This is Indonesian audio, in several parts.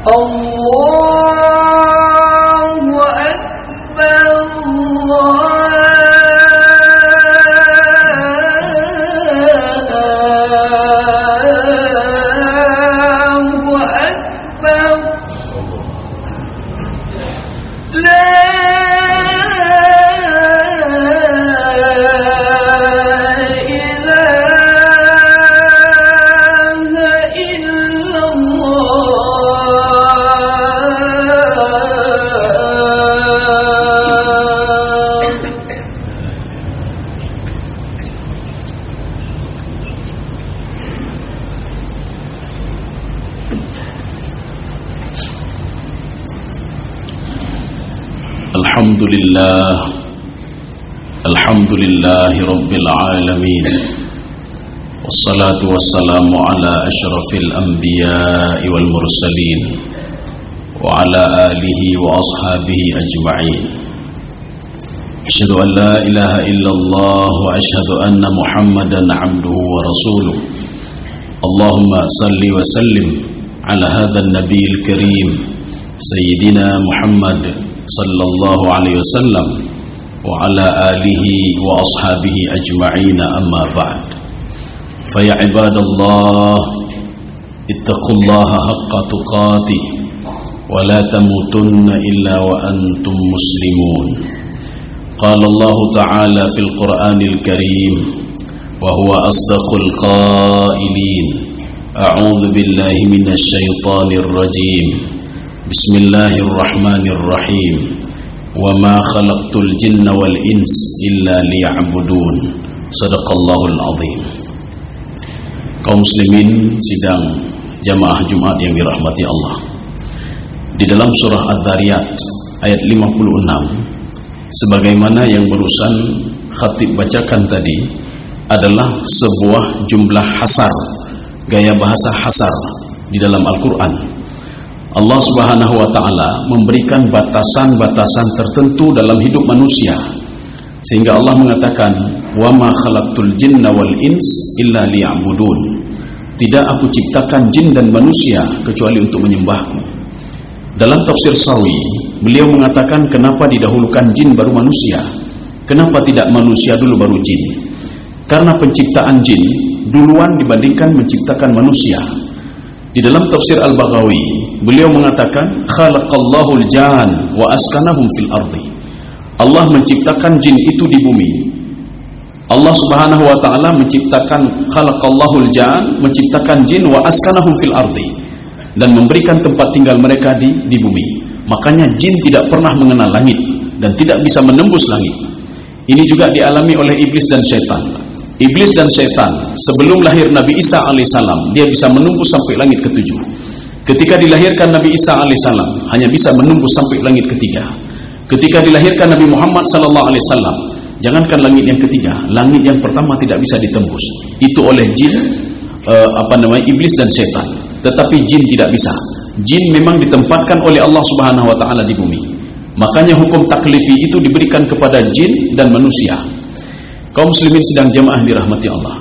Allahu Akbar, Allahu Akbar. La Alhamdulillahi Rabbil Alamin. Wassalatu wassalamu ala ashrafil anbiya'i wal mursalin wa ala alihi wa ashabihi ajma'in. Asyhadu an la ilaha illallah wa asyhadu anna Muhammadan abduhu wa rasuluh. Allahumma salli wa sallim ala hadzal nabiyil karim sayyidina Muhammad sallallahu alaihi wasallam wa ala alihi wa ashabihi ajma'in, amma ba'd. Fa ya ibadallah, ittaqullaha haqqa tuqatih wa la tamutunna illa wa antum muslimun. Qala Allah ta'ala fil Qur'anil Karim wa huwa asdaqul qailin. A'udzu billahi minasy syaithanir rajim. Bismillahirrahmanirrahim. Wa ma khalaqtul jinna wal ins illa liya'budun. Shadaqallahul azim. Kaum muslimin sidang jamaah Jumat yang dirahmati Allah. Di dalam surah Az-Zariyat ayat 56, sebagaimana yang barusan khatib bacakan tadi, adalah sebuah jumlah hasar, gaya bahasa hasar di dalam Al-Quran. Allah Subhanahu wa ta'ala memberikan batasan-batasan tertentu dalam hidup manusia, sehingga Allah mengatakan, wa ma khalaqtul jinna wal ins illa liya'budun. Tidak aku ciptakan jin dan manusia kecuali untuk menyembahku. Dalam tafsir Sawi, beliau mengatakan, kenapa didahulukan jin baru manusia? Kenapa tidak manusia dulu baru jin? Karena penciptaan jin duluan dibandingkan menciptakan manusia. Di dalam tafsir Al-Baghawi, beliau mengatakan, khalaqallahul jan wa askanahum fil ardi. Allah menciptakan jin itu di bumi. Allah Subhanahu wa ta'ala menciptakan, khalaqallahul jan, menciptakan jin wa askanahum fil ardi, dan memberikan tempat tinggal mereka di bumi. Makanya jin tidak pernah mengenal langit dan tidak bisa menembus langit. Ini juga dialami oleh iblis dan syaitan. Iblis dan syaitan sebelum lahir Nabi Isa alaihissalam, dia bisa menembus sampai langit ketujuh. Ketika dilahirkan Nabi Isa alaihissalam, hanya bisa menembus sampai langit ketiga. Ketika dilahirkan Nabi Muhammad sallallahu alaihi wasallam, jangankan langit yang ketiga, langit yang pertama tidak bisa ditembus. Itu oleh jin, iblis dan syaitan. Tetapi jin tidak bisa. Jin memang ditempatkan oleh Allah Subhanahu wa ta'ala di bumi. Makanya hukum taklifi itu diberikan kepada jin dan manusia. Kaum muslimin sidang jamaah dirahmati Allah.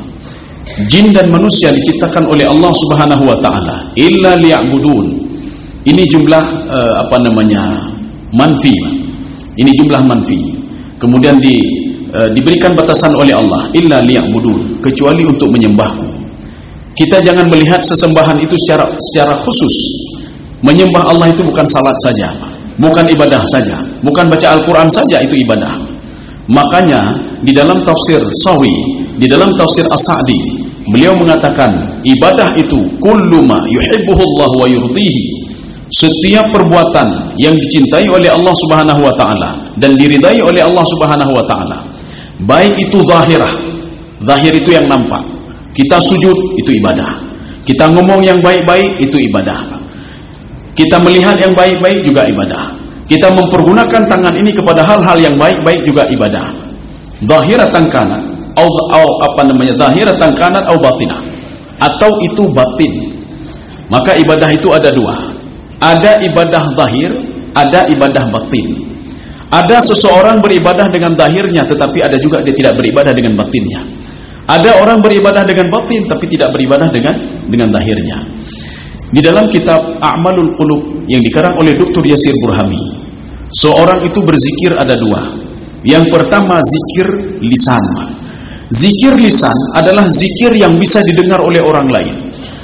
Jin dan manusia diciptakan oleh Allah Subhanahu wa ta'ala illa liya'budun. Ini jumlah manfi. Ini jumlah manfi. Kemudian diberikan batasan oleh Allah illa liya'budun, kecuali untuk menyembahku. Kita jangan melihat sesembahan itu secara khusus. Menyembah Allah itu bukan salat saja, bukan ibadah saja, bukan baca Al-Quran saja itu ibadah. Makanya di dalam tafsir Sawi, di dalam tafsir As-Sa'di, beliau mengatakan, ibadah itu kullu ma yuhibbuhullah wa yurdihi. Setiap perbuatan yang dicintai oleh Allah Subhanahu wa ta'ala dan diridai oleh Allah Subhanahu wa ta'ala, baik itu zahirah, zahir itu yang nampak. Kita sujud itu ibadah. Kita ngomong yang baik-baik itu ibadah. Kita melihat yang baik-baik juga ibadah. Kita mempergunakan tangan ini kepada hal-hal yang baik-baik juga ibadah. Zahiratan kanat zahiratan kanat atau batinah, atau itu batin. Maka ibadah itu ada dua. Ada ibadah zahir, ada ibadah batin. Ada seseorang beribadah dengan zahirnya, tetapi ada juga dia tidak beribadah dengan batinnya. Ada orang beribadah dengan batin tapi tidak beribadah dengan zahirnya. Di dalam kitab A'malul Qulub yang dikarang oleh Dr. Yasir Burhami, seorang itu berzikir ada dua. Yang pertama zikir lisan. Zikir lisan adalah zikir yang bisa didengar oleh orang lain.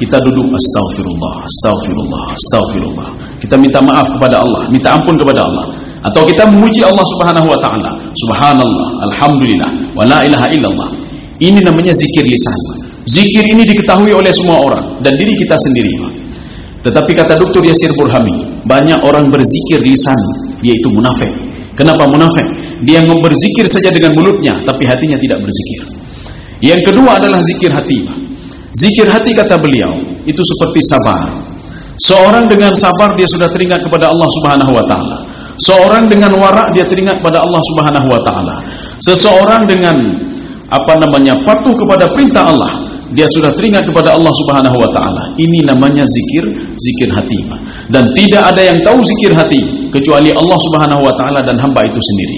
Kita duduk astagfirullah, astagfirullah, astagfirullah. Kita minta maaf kepada Allah, minta ampun kepada Allah. Atau kita memuji Allah Subhanahu wa taala. Subhanallah, alhamdulillah, wa la ilaha illallah. Ini namanya zikir lisan. Zikir ini diketahui oleh semua orang dan diri kita sendiri. Tetapi kata Dr. Yasir Burhami, banyak orang berzikir lisan, yaitu munafik. Kenapa munafik? Dia berzikir saja dengan mulutnya, tapi hatinya tidak berzikir. Yang kedua adalah zikir hati. Zikir hati kata beliau, itu seperti sabar. Seorang dengan sabar dia sudah teringat kepada Allah Subhanahu wa taala. Seorang dengan warak dia teringat kepada Allah Subhanahu wa taala. Seseorang dengan patuh kepada perintah Allah, dia sudah teringat kepada Allah Subhanahu wa taala. Ini namanya zikir hati. Dan tidak ada yang tahu zikir hati kecuali Allah Subhanahu wa taala dan hamba itu sendiri.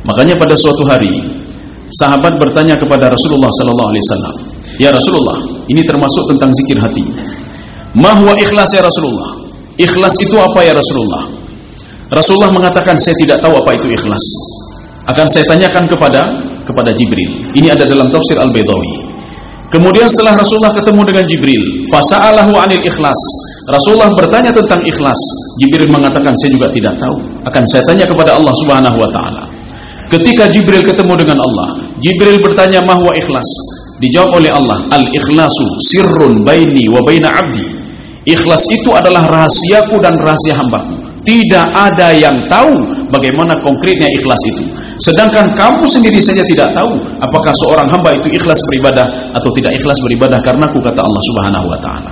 Makanya pada suatu hari sahabat bertanya kepada Rasulullah sallallahu alaihi wasallam, "Ya Rasulullah, ini termasuk tentang zikir hati. Ma huwa ikhlas ya Rasulullah? Ikhlas itu apa ya Rasulullah?" Rasulullah mengatakan, "Saya tidak tahu apa itu ikhlas. Akan saya tanyakan kepada Jibril." Ini ada dalam tafsir Al-Baydawi. Kemudian setelah Rasulullah ketemu dengan Jibril, fasa'alahu 'anil ikhlas. Rasulullah bertanya tentang ikhlas. Jibril mengatakan, "Saya juga tidak tahu. Akan saya tanya kepada Allah Subhanahu wa taala." Ketika Jibril ketemu dengan Allah, Jibril bertanya, "Ma huwa ikhlas?" Dijawab oleh Allah, "Al-ikhlasu sirrun baini wa baina 'abdi." Ikhlas itu adalah rahasiaku dan rahasia hambaku. Tidak ada yang tahu bagaimana konkretnya ikhlas itu. Sedangkan kamu sendiri saja tidak tahu apakah seorang hamba itu ikhlas beribadah atau tidak ikhlas beribadah karenaku, kata Allah Subhanahu wa taala.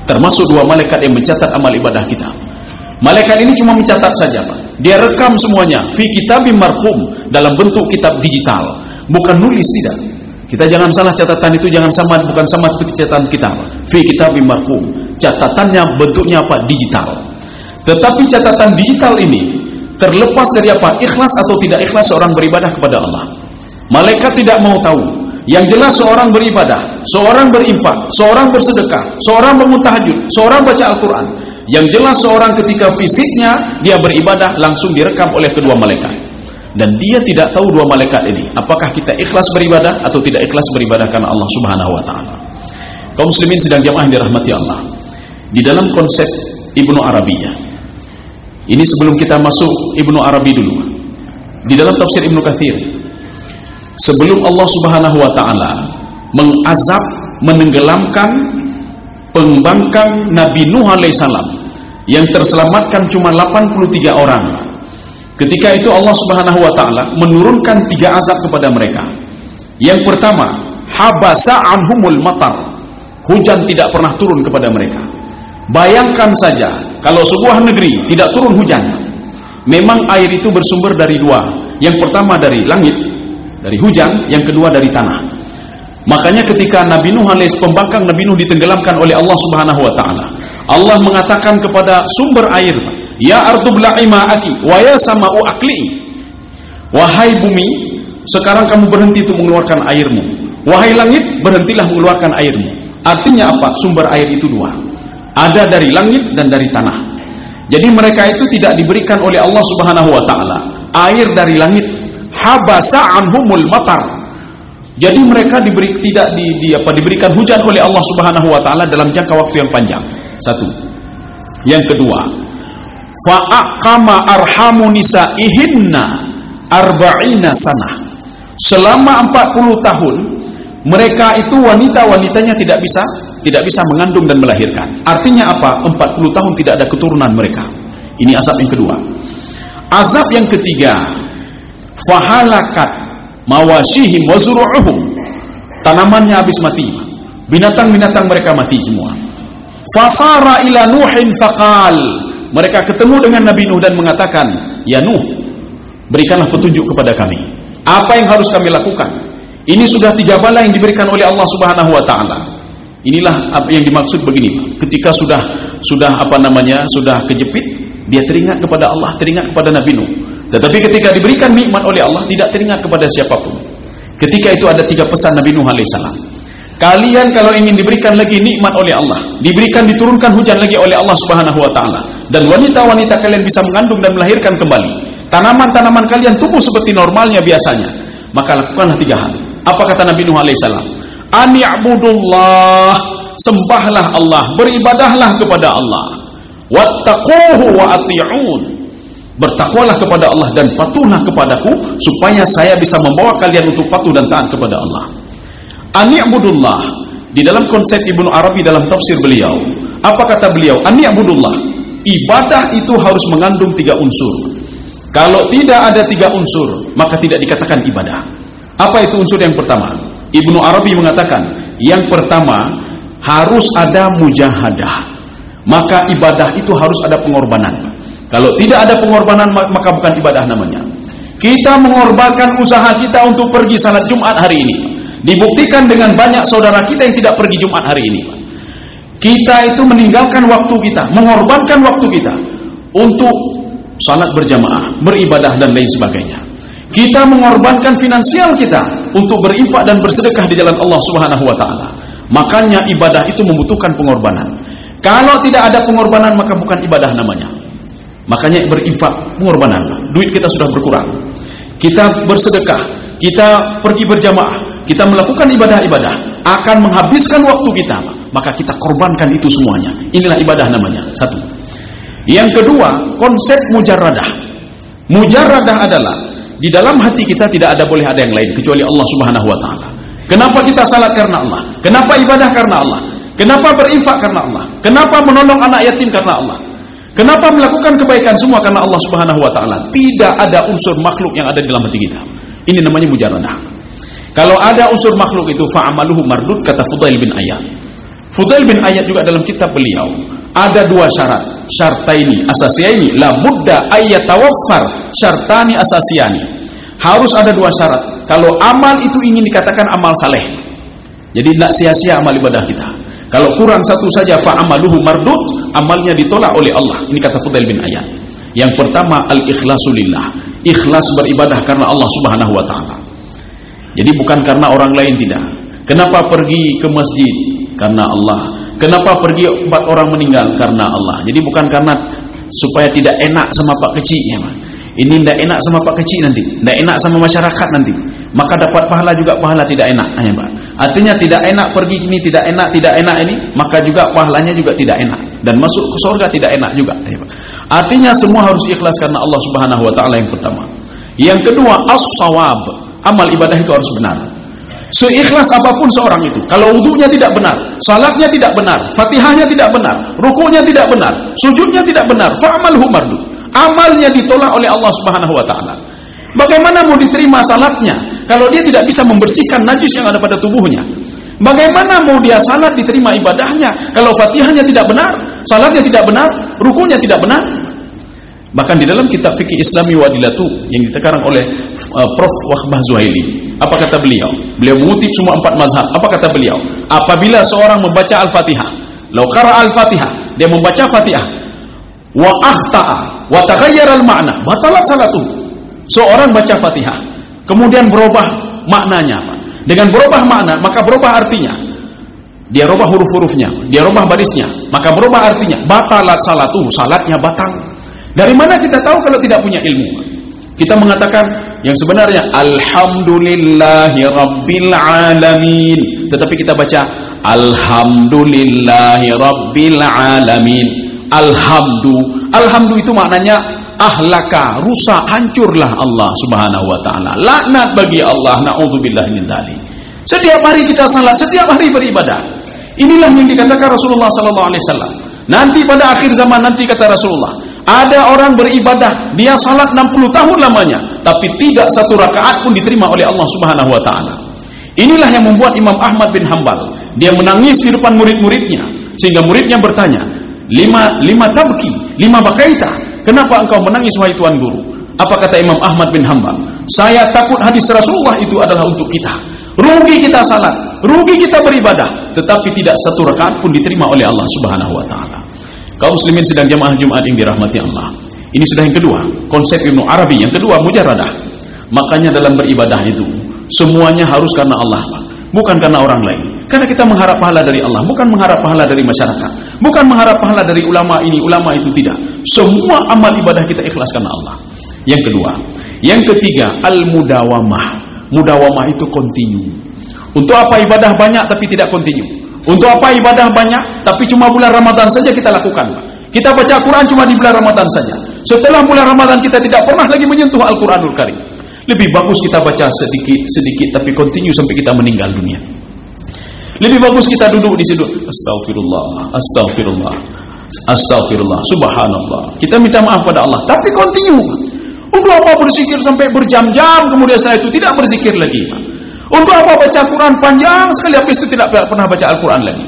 Termasuk dua malaikat yang mencatat amal ibadah kita. Malaikat ini cuma mencatat saja, Pak. Dia rekam semuanya fi kitabim marqum, dalam bentuk kitab digital, bukan nulis, tidak. Kita jangan salah, catatan itu jangan sama, bukan sama seperti catatan kita. Fi kitabim marqum, catatannya bentuknya apa? Digital. Tetapi catatan digital ini terlepas dari apa? Ikhlas atau tidak ikhlas seorang beribadah kepada Allah. Malaikat tidak mau tahu. Yang jelas seorang beribadah, seorang berinfak, seorang bersedekah, seorang bangun tahajud, seorang baca Al-Quran. Yang jelas seorang ketika fisiknya dia beribadah langsung direkam oleh kedua malaikat. Dan dia tidak tahu dua malaikat ini apakah kita ikhlas beribadah atau tidak ikhlas beribadah karena Allah Subhanahu wa taala. Kaum muslimin sidang jamaah yang dirahmati Allah. Di dalam konsep Ibnu Arabiyah. Ini sebelum kita masuk Ibnu Arabi dulu. Di dalam tafsir Ibnu Katsir, sebelum Allah Subhanahu wa taala mengazab, menenggelamkan, pembangkang Nabi Nuh alaihissalam yang terselamatkan cuma 83 orang. Ketika itu Allah Subhanahu wa taala menurunkan 3 azab kepada mereka. Yang pertama, habasa anhumul matar. Hujan tidak pernah turun kepada mereka. Bayangkan saja kalau sebuah negeri tidak turun hujan. Memang air itu bersumber dari dua. Yang pertama dari langit, dari hujan, yang kedua dari tanah. Makanya ketika Nabi Nuh pembangkang Nabi Nuh ditenggelamkan oleh Allah Subhanahu wa taala, Allah mengatakan kepada sumber air, "Ya ardu bla'i ma'aki wa ya sama'u aqli." Wahai bumi, sekarang kamu berhenti untuk mengeluarkan airmu. Wahai langit, berhentilah mengeluarkan airmu. Artinya apa? Sumber air itu dua. Ada dari langit dan dari tanah. Jadi mereka itu tidak diberikan oleh Allah Subhanahu wa taala air dari langit. Habasa anhumul matar. Jadi mereka diberikan hujan oleh Allah Subhanahu wa taala dalam jangka waktu yang panjang. Satu. Yang kedua, fa'aqama arhamu nisaihinna arba'ina sanah. Selama 40 tahun mereka itu wanita-wanitanya tidak bisa mengandung dan melahirkan. Artinya apa? 40 tahun tidak ada keturunan mereka. Ini azab yang kedua. Azab yang ketiga, fahalakat mawashihim wa zuru'uhum. Tanamannya habis mati. Binatang-binatang mereka mati semua. Fasara ila Nuhin faqal. Mereka ketemu dengan Nabi Nuh dan mengatakan, "Ya Nuh, berikanlah petunjuk kepada kami. Apa yang harus kami lakukan? Ini sudah 3 bala yang diberikan oleh Allah Subhanahu wa taala." Inilah apa yang dimaksud begini. Ketika sudah kejepit, dia teringat kepada Allah, teringat kepada Nabi Nuh. Tetapi ketika diberikan nikmat oleh Allah, tidak teringat kepada siapapun. Ketika itu ada 3 pesan Nabi Nuh alaihissalam. Kalian kalau ingin diberikan lagi nikmat oleh Allah, diturunkan hujan lagi oleh Allah Subhanahu wa taala, dan wanita-wanita kalian bisa mengandung dan melahirkan kembali, tanaman-tanaman kalian tumbuh seperti normalnya biasanya, maka lakukanlah 3 hal. Apa kata Nabi Nuh alaihissalam? Ani'budullah, sembahlah Allah, beribadahlah kepada Allah. Wattaquhu wa ati'un, bertakwalah kepada Allah dan patuhlah kepadaku, supaya saya bisa membawa kalian untuk patuh dan taat kepada Allah. Ani'budullah, di dalam konsep Ibnu Arabi dalam tafsir beliau, apa kata beliau? Ani'budullah, ibadah itu harus mengandung 3 unsur. Kalau tidak ada 3 unsur, maka tidak dikatakan ibadah. Apa itu unsur yang pertama? Ibnu Arabi mengatakan, yang pertama harus ada mujahadah. Maka ibadah itu harus ada pengorbanan. Kalau tidak ada pengorbanan, maka bukan ibadah namanya. Kita mengorbankan usaha kita untuk pergi salat Jumat hari ini, dibuktikan dengan banyak saudara kita yang tidak pergi Jumat hari ini. Kita itu meninggalkan waktu kita, mengorbankan waktu kita untuk salat berjamaah, beribadah dan lain sebagainya. Kita mengorbankan finansial kita untuk berinfak dan bersedekah di jalan Allah Subhanahu wa taala. Makanya ibadah itu membutuhkan pengorbanan. Kalau tidak ada pengorbanan, maka bukan ibadah namanya. Makanya berinfak, pengorbanan. Duit kita sudah berkurang. Kita bersedekah, kita pergi berjamaah, kita melakukan ibadah-ibadah, akan menghabiskan waktu kita, maka kita korbankan itu semuanya. Inilah ibadah namanya. 1. Yang kedua, konsep mujarradah. Mujarradah adalah di dalam hati kita tidak boleh ada yang lain kecuali Allah Subhanahu wa taala. Kenapa kita salat? Karena Allah. Kenapa ibadah? Karena Allah. Kenapa berinfak? Karena Allah. Kenapa menolong anak yatim? Karena Allah. Kenapa melakukan kebaikan? Semua karena Allah Subhanahu wa taala. Tidak ada unsur makhluk yang ada di dalam hati kita. Ini namanya mujarradah. Kalau ada unsur makhluk itu fa'amaluhu mardud, kata Fudail bin Iyad. Fudail bin Iyad juga dalam kitab beliau ada 2 syarat. Syartaini asasiyaini la budda ayyatawaffar syartani asasiyani. Harus ada 2 syarat kalau amal itu ingin dikatakan amal saleh. Jadi tidak sia-sia amal ibadah kita. Kalau kurang 1 saja fa'amaluhu mardud, amalnya ditolak oleh Allah. Ini kata Fudail bin Iyad. Yang pertama al-ikhlasu lillah, ikhlas beribadah karena Allah Subhanahu wa taala. Jadi bukan karena orang lain, tidak. Kenapa pergi ke masjid? Karena Allah. Kenapa pergi 4 orang meninggal? Karena Allah. Jadi bukan karena supaya tidak enak sama Pak Kecil ya, Pak. Ini tidak enak sama Pak Kecil nanti, tidak enak sama masyarakat nanti, maka dapat pahala juga pahala tidak enak ya, Pak. Artinya tidak enak pergi ini, tidak enak ini, maka juga pahalanya juga tidak enak, dan masuk ke surga tidak enak juga ya, Pak. Artinya semua harus ikhlas karena Allah Subhanahu wa taala yang pertama. Yang kedua as-shawab, amal ibadah itu harus benar. Seikhlas apapun seorang itu, kalau wudunya tidak benar, salatnya tidak benar, fatihahnya tidak benar, rukuknya tidak benar, sujudnya tidak benar, fa'amalhu mardud, amalnya ditolak oleh Allah Subhanahu wa taala. Bagaimana mau diterima salatnya kalau dia tidak bisa membersihkan najis yang ada pada tubuhnya? Bagaimana mau dia salat diterima ibadahnya kalau fatihahnya tidak benar, salatnya tidak benar, rukuknya tidak benar? Bahkan di dalam kitab fikih Islami Wadilatu yang ditekarang oleh Prof. Wahbah Zuhaili, apa kata beliau? Beliau mengutip semua 4 mazhab. Apa kata beliau? Apabila seorang membaca Al-Fatihah, law qara Al-Fatihah, dia membaca Fatihah, wa akhta'a wa taghayyara al-ma'na, batalat salatuhu. Seorang baca Fatihah, kemudian berubah maknanya. Dengan berubah makna, maka berubah artinya. Dia rubah huruf-hurufnya, dia rubah barisnya, maka berubah artinya. Batalat salatuhu, salatnya batal. Dari mana kita tahu kalau tidak punya ilmu? Kita mengatakan yang sebenarnya alhamdulillahi rabbil alamin, tetapi kita baca alhamdulillahi rabbil alamin. Alhamdu itu maknanya ahlaka, rusak, hancurlah Allah Subhanahu wa taala. Laknat bagi Allah, naudzubillah min dzalik. Setiap hari kita salat, setiap hari beribadah. Inilah yang dikatakan Rasulullah sallallahu alaihi wasallam. Nanti pada akhir zaman nanti, kata Rasulullah, ada orang beribadah, dia salat 60 tahun lamanya, tapi tidak 1 rakaat pun diterima oleh Allah Subhanahu wa taala. Inilah yang membuat Imam Ahmad bin Hanbal, dia menangis di depan murid-muridnya, sehingga muridnya bertanya, lima tabki, lima bakaita, kenapa engkau menangis wahai tuan guru? Apa kata Imam Ahmad bin Hanbal? Saya takut hadis Rasulullah itu adalah untuk kita. Rugi kita salat, rugi kita beribadah, tetapi tidak 1 rakaat pun diterima oleh Allah Subhanahu wa taala. Kaum muslimin sedang jamaah Jumat yang dirahmati Allah. Ini sudah yang kedua, konsep Ibnu Arabi. Yang kedua, mujarradah. Makanya dalam beribadah itu semuanya harus karena Allah, bukan karena orang lain. Karena kita mengharap pahala dari Allah, bukan mengharap pahala dari masyarakat, bukan mengharap pahala dari ulama ini, ulama itu, tidak. Semua amal ibadah kita ikhlas karena Allah. Yang kedua. Yang ketiga, al-mudawamah. Mudawamah itu continue. Untuk apa ibadah banyak tapi tidak continue? Untuk apa ibadah banyak tapi cuma bulan Ramadan saja kita lakukan? Kita baca Quran cuma di bulan Ramadan saja. Setelah bulan Ramadan kita tidak pernah lagi menyentuh Al-Quranul Karim. Lebih bagus kita baca sedikit tapi continue sampai kita meninggal dunia. Lebih bagus kita duduk di situ, astagfirullah, astagfirullah, astagfirullah, subhanallah. Kita minta maaf pada Allah, tapi continue. Untuk apa berzikir sampai berjam-jam, kemudian setelah itu tidak berzikir lagi? Untuk apa baca Quran panjang sekali, habis itu tidak pernah baca Al-Quran lagi?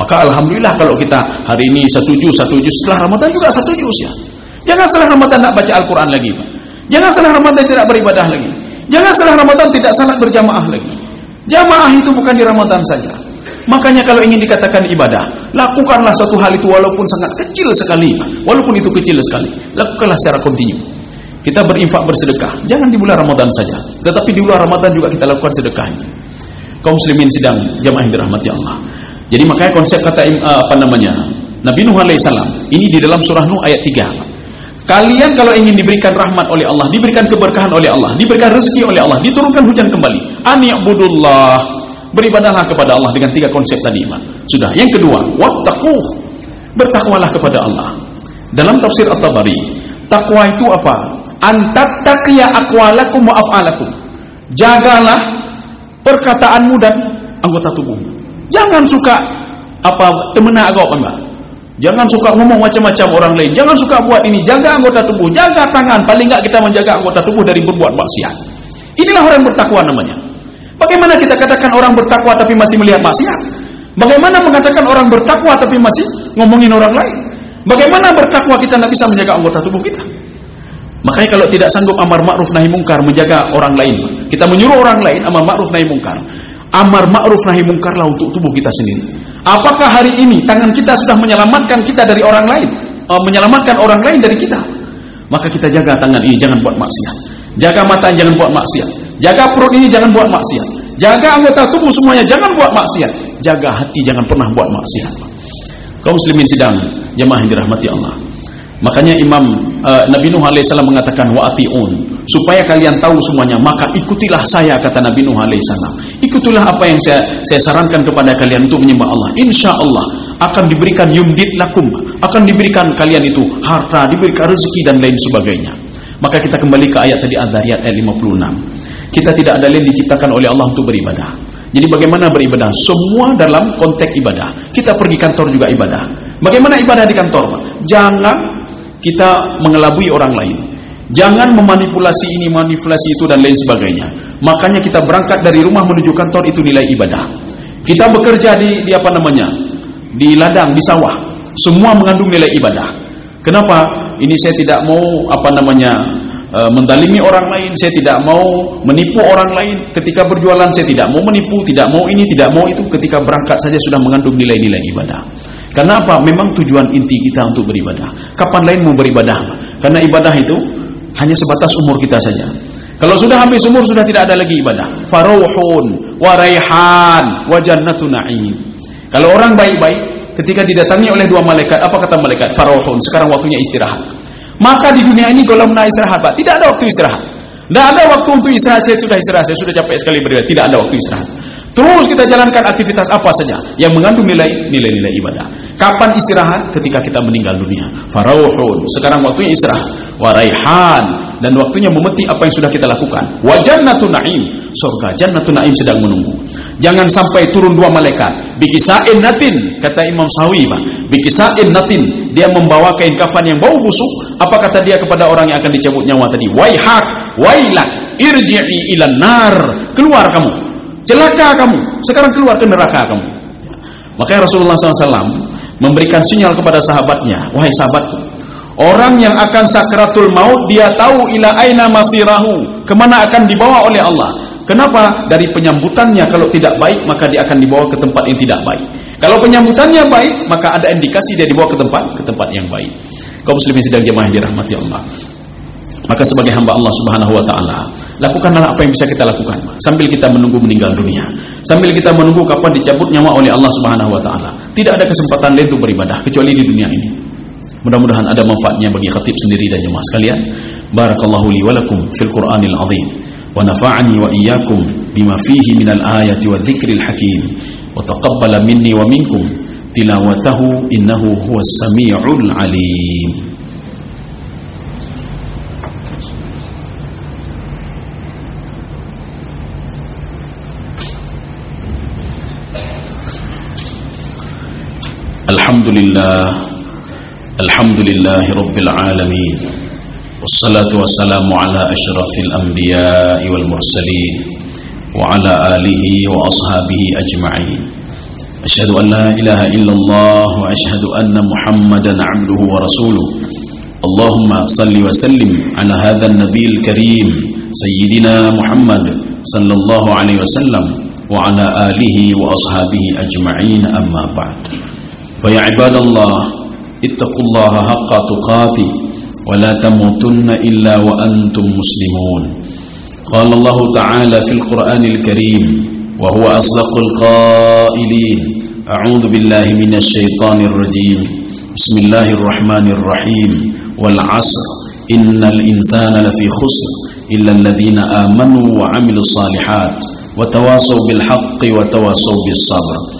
Maka alhamdulillah kalau kita hari ini satu juz, setelah Ramadan juga satu juz ya. Jangan setelah Ramadan tidak baca Al-Quran lagi. Jangan setelah Ramadan tidak beribadah lagi. Jangan setelah Ramadan tidak salat berjamaah lagi. Jamaah itu bukan di Ramadan saja. Makanya kalau ingin dikatakan ibadah, lakukanlah suatu hal itu walaupun sangat kecil sekali. Walaupun itu kecil sekali, lakukanlah secara kontinu. Kita berinfak bersedekah, jangan di bulan Ramadan saja, tetapi di bulan Ramadan juga kita lakukan sedekah ini. Kaum muslimin sidang jamaah yang dirahmati Allah. Jadi makanya konsep kata Nabi Nuh alaihissalam ini di dalam surah Nuh ayat 3. Kalian kalau ingin diberikan rahmat oleh Allah, diberikan keberkahan oleh Allah, diberikan rezeki oleh Allah, diturunkan hujan kembali, ani'budullah, beribadahlah kepada Allah dengan 3 konsep tadi. Sudah. Yang kedua, wattaquh, bertakwalah kepada Allah. Dalam tafsir At-Tabari, takwa itu apa? Antattaqiya aqwalakum wa af'alakum. Jagalah perkataanmu dan anggota tubuhmu. Jangan suka temena agak Mbak. Jangan suka ngomong macam-macam orang lain. Jangan suka buat ini. Jaga anggota tubuh, jaga tangan. Paling enggak kita menjaga anggota tubuh dari berbuat maksiat. Inilah orang bertakwa namanya. Bagaimana kita katakan orang bertakwa tapi masih melihat maksiat? Bagaimana mengatakan orang bertakwa tapi masih ngomongin orang lain? Bagaimana bertakwa kita tidak bisa menjaga anggota tubuh kita? Makanya kalau tidak sanggup amar ma'ruf nahi mungkar, menjaga orang lain, kita menyuruh orang lain amar ma'ruf nahi mungkar. Amar ma'ruf nahi mungkarlah untuk tubuh kita sendiri. Apakah hari ini tangan kita sudah menyelamatkan kita dari orang lain, menyelamatkan orang lain dari kita? Maka kita jaga tangan ini, jangan buat maksiat. Jaga mata, jangan buat maksiat. Jaga perut ini, jangan buat maksiat. Jaga anggota tubuh semuanya, jangan buat maksiat. Jaga hati, jangan pernah buat maksiat. Kaum muslimin sidang jemaah yang dirahmati Allah. Makanya Nabi Nuh alaihissalam mengatakan wa'ati'un, supaya kalian tahu semuanya, maka ikutilah saya, kata Nabi Nuh alaihissalam. Ikutilah apa yang saya sarankan kepada kalian untuk menyembah Allah. Insya Allah akan diberikan yumdid lakum, akan diberikan kalian itu harta, diberikan rezeki dan lain sebagainya. Maka kita kembali ke ayat tadi Ad-Dhariyat ayat 56. Kita tidak ada lain diciptakan oleh Allah untuk beribadah. Jadi bagaimana beribadah? Semua dalam konteks ibadah. Kita pergi kantor juga ibadah. Bagaimana ibadah di kantor? Jangan kita mengelabui orang lain. Jangan memanipulasi ini, manipulasi itu dan lain sebagainya. Makanya kita berangkat dari rumah menuju kantor, itu nilai ibadah. Kita bekerja di ladang, di sawah, semua mengandung nilai ibadah. Kenapa? Ini saya tidak mau mendalimi orang lain, saya tidak mau menipu orang lain. Ketika berjualan saya tidak mau menipu, tidak mau ini, tidak mau itu. Ketika berangkat saja sudah mengandung nilai-nilai ibadah. Karena apa? Memang tujuan inti kita untuk beribadah. Kapan lain mau beribadah? Karena ibadah itu hanya sebatas umur kita saja. Kalau sudah habis umur, sudah tidak ada lagi ibadah. Faruhun wa raihan wa jannatu na'im. Kalau orang baik-baik, ketika didatangi oleh 2 malaikat, apa kata malaikat? Faruhun, sekarang waktunya istirahat. Maka di dunia ini kalau nak istirahat, Pak, tidak ada waktu istirahat. Tidak ada waktu untuk istirahat. Saya sudah istirahat, saya sudah capek sekali beribadah. Tidak ada waktu istirahat. Terus kita jalankan aktivitas apa saja yang mengandung nilai-nilai ibadah. Kapan istirahat? Ketika kita meninggal dunia. Farauhun, sekarang waktunya istirahat. Waraihan, dan waktunya memetik apa yang sudah kita lakukan. Wa jannatun na'im, surga jannatun na'im sedang menunggu. Jangan sampai turun 2 malaikat. Bikisa'in natin, kata Imam Sawi, bikisa'in natin, dia membawa kain kafan yang bau busuk. Apa kata dia kepada orang yang akan dicabut nyawa tadi? Waihak, wailak, irji'i ilan nar, keluar kamu, celaka kamu, sekarang keluar ke neraka kamu. Makanya Rasulullah SAW memberikan sinyal kepada sahabatnya, wahai sahabatku, orang yang akan sakratul maut, dia tahu ila aina masirahu, kemana akan dibawa oleh Allah. Kenapa? Dari penyambutannya, kalau tidak baik maka dia akan dibawa ke tempat yang tidak baik. Kalau penyambutannya baik, maka ada indikasi dia dibawa ke tempat yang baik. Kaum muslimin sedang jemaah dirahmati Allah. Maka sebagai hamba Allah Subhanahu wa taala, lakukanlah apa yang bisa kita lakukan sambil kita menunggu meninggal dunia, sambil kita menunggu kapan dicabut nyawa oleh Allah Subhanahu wa taala. Tidak ada kesempatan lain untuk beribadah kecuali di dunia ini. Mudah-mudahan ada manfaatnya bagi khatib sendiri dan jemaah sekalian. Barakallahu li wa lakum fil Qur'anil azim wa nafa'ani wa iyyakum bima fihi minal ayati wa dzikril hakim wa taqabbala minni wa minkum tilawatahu innahu huwas samiul alim. Alhamdulillah rabbil alamin, wassalatu wassalamu ala asyrafil anbiya'i wal mursalin wa ala alihi wa ashabihi ajma'in. Asyhadu an la ilaha illallah wa asyhadu anna Muhammadan abduhu wa rasuluh. Allahumma salli wa sallim ala hadzal nabiyil karim sayyidina Muhammad sallallahu alaihi wasallam wa ala alihi wa ashabihi ajma'in, amma ba'd. Fa ya ibadallah, ittaqullaha haqqa tuqatih wa la tamutunna illa wa antum muslimun. Qala Allah ta'ala fil Qur'anil Karim wa huwa asdaqul qailin. A'udzu billahi minasy syaithanir rajim. Bismillahirrahmanirrahim. Wal 'asr innal insana lafi khusr illa alladhina amanu wa 'amilus shalihat wa tawasaw bil haqqi wa tawasaw bis sabr.